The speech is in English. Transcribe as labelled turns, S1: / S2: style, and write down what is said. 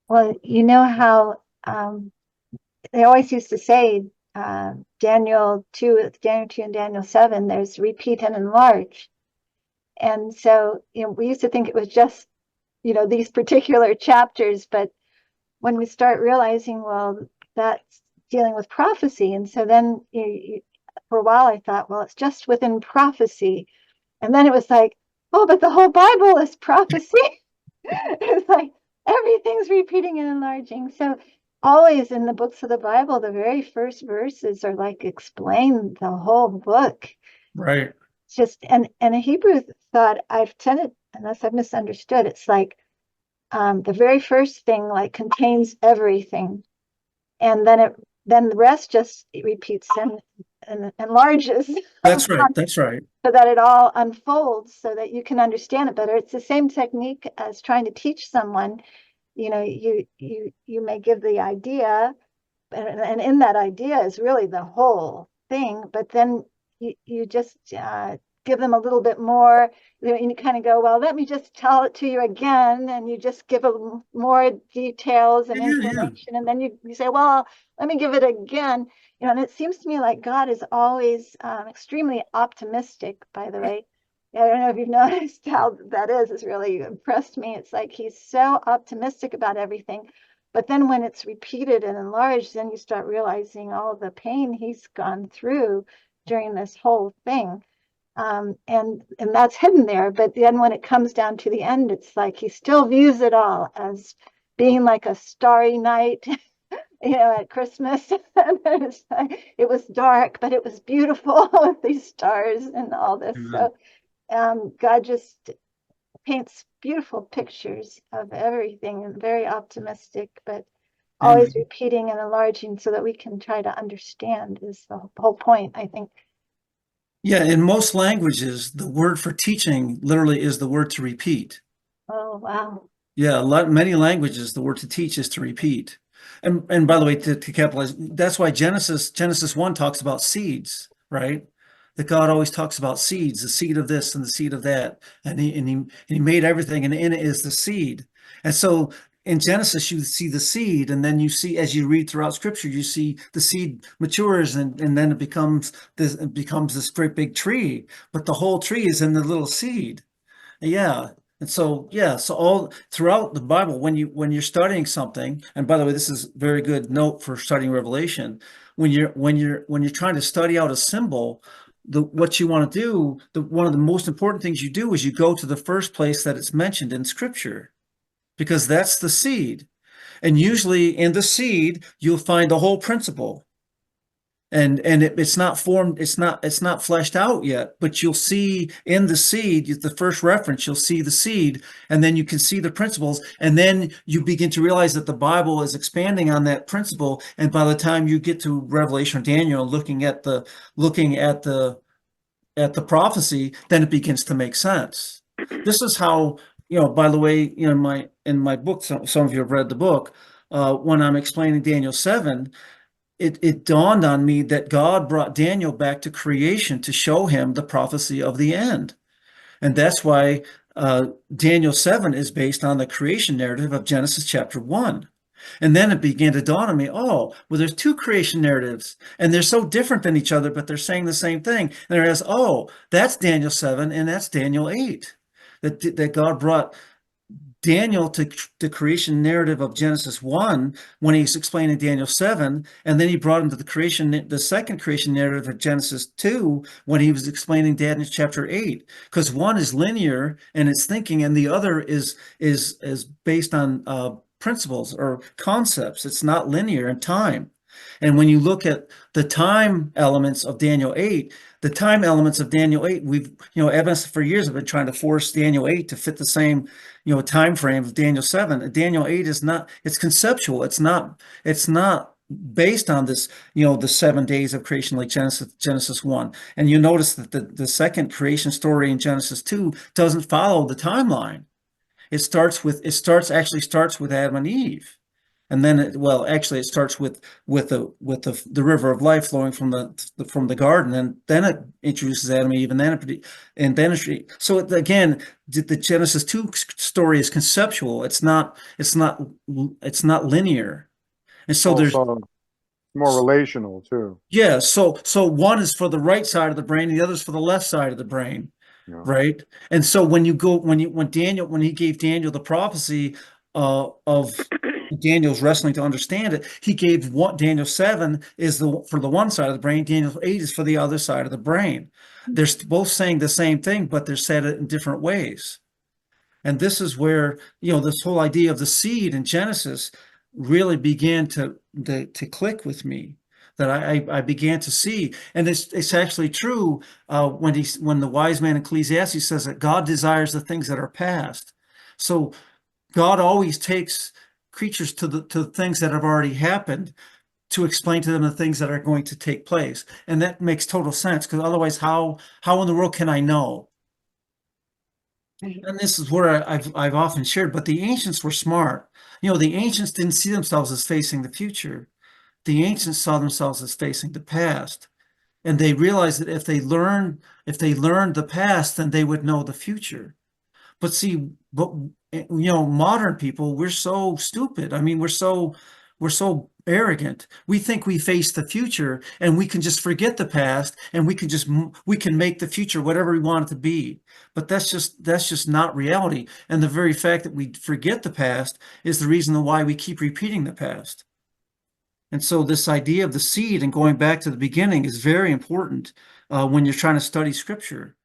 S1: Well, you know how they always used to say Daniel 2 and Daniel 7, there's repeat and enlarge. And so, we used to think it was just, these particular chapters, but when we start realizing, well, that's dealing with prophecy. And so then for a while I thought, well, it's just within prophecy. And then it was like, oh, but the whole Bible is prophecy. It's like everything's repeating and enlarging. So always in the books of the Bible, the very first verses are like explain the whole book.
S2: Right.
S1: It's just and a Hebrew thought I've tended, unless I've misunderstood, it's like the very first thing like contains everything, and then the rest just repeats and enlarges
S2: That's right. That's right.
S1: so that it all unfolds so that you can understand it better. It's the same technique as trying to teach someone. You may give the idea, and in that idea is really the whole thing, but then you just give them a little bit more, and you kind of go, well, let me just tell it to you again, and you just give them more details and
S2: Yeah, yeah.
S1: information, and then you say, well, let me give it again. And it seems to me like God is always extremely optimistic, by the way. I don't know if you've noticed how that is. It's really impressed me. It's like he's so optimistic about everything. But then when it's repeated and enlarged, then you start realizing all the pain he's gone through during this whole thing. And that's hidden there. But then when it comes down to the end, it's like he still views it all as being like a starry night, at Christmas. And it was dark, but it was beautiful with these stars and all this.
S2: Amen.
S1: So God just paints beautiful pictures of everything and very optimistic, but always
S2: Amen.
S1: repeating and enlarging so that we can try to understand is the whole point, I think.
S2: Yeah, in most languages, the word for teaching literally is the word to repeat.
S1: Oh, wow.
S2: Yeah, many languages, the word to teach is to repeat. And by the way, to capitalize, that's why Genesis 1 talks about seeds, right? That God always talks about seeds, the seed of this and the seed of that. And he made everything, and in it is the seed. And so in Genesis, you see the seed, and then you see, as you read throughout scripture, you see the seed matures, and then it becomes this great big tree. But the whole tree is in the little seed. Yeah. And so, yeah, so all throughout the Bible, when you're studying something, and by the way, this is very good note for studying Revelation, when you're trying to study out a symbol, what you want to do, one of the most important things you do is you go to the first place that it's mentioned in Scripture, because that's the seed. And usually in the seed, you'll find the whole principle, and it's not formed, it's not fleshed out yet, but you'll see in the seed, the first reference, you'll see the seed, and then you can see the principles, and then you begin to realize that the Bible is expanding on that principle. And by the time you get to Revelation or Daniel, looking at the prophecy, then it begins to make sense. This is how, by the way, in my book, some of you have read the book, when I'm explaining Daniel 7, it dawned on me that God brought Daniel back to creation to show him the prophecy of the end. And that's why Daniel 7 is based on the creation narrative of Genesis chapter 1. And then it began to dawn on me, oh, well, there's two creation narratives, and they're so different than each other, but they're saying the same thing. And there's, oh, that's Daniel 7, and that's Daniel 8. That God brought Daniel to the creation narrative of Genesis 1 when he's explaining Daniel 7, and then he brought him to the second creation narrative of Genesis 2 when he was explaining Daniel chapter 8. Because one is linear and it's thinking, and the other is based on principles or concepts. It's not linear in time. And when you look at the time elements of Daniel 8, the time elements of Daniel 8, Evans for years have been trying to force Daniel 8 to fit the same, time frame of Daniel 7. Daniel 8 is not, it's conceptual. It's not based on this, the 7 days of creation like Genesis 1. And you notice that the second creation story in Genesis 2 doesn't follow the timeline. It actually starts with Adam and Eve. And then well, actually, it starts with the river of life flowing from the garden, and then it introduces Adam and Eve, and then so again, the Genesis 2 story is conceptual. It's not linear, and so there's
S3: Also more relational too.
S2: yeah. So one is for the right side of the brain, the other is for the left side of the brain.
S3: Yeah.
S2: Right. And so when he gave Daniel the prophecy of Daniel's wrestling to understand it, he gave what Daniel 7 is for the one side of the brain, Daniel 8 is for the other side of the brain. They're both saying the same thing, but they're said it in different ways. And this is where, this whole idea of the seed in Genesis really began to click with me, that I began to see. And it's actually true when the wise man in Ecclesiastes says that God desires the things that are past. So God always takes creatures to the things that have already happened to explain to them the things that are going to take place. And that makes total sense, because otherwise, how in the world can I know? And this is where I've often shared, but the ancients were smart. The ancients didn't see themselves as facing the future. The ancients saw themselves as facing the past. And they realized that if they learned the past, then they would know the future. But see, modern people, we're so stupid. I mean, we're so arrogant. We think we face the future and we can just forget the past, and we can make the future whatever we want it to be. But that's just not reality. And the very fact that we forget the past is the reason why we keep repeating the past. And so this idea of the seed and going back to the beginning is very important when you're trying to study scripture.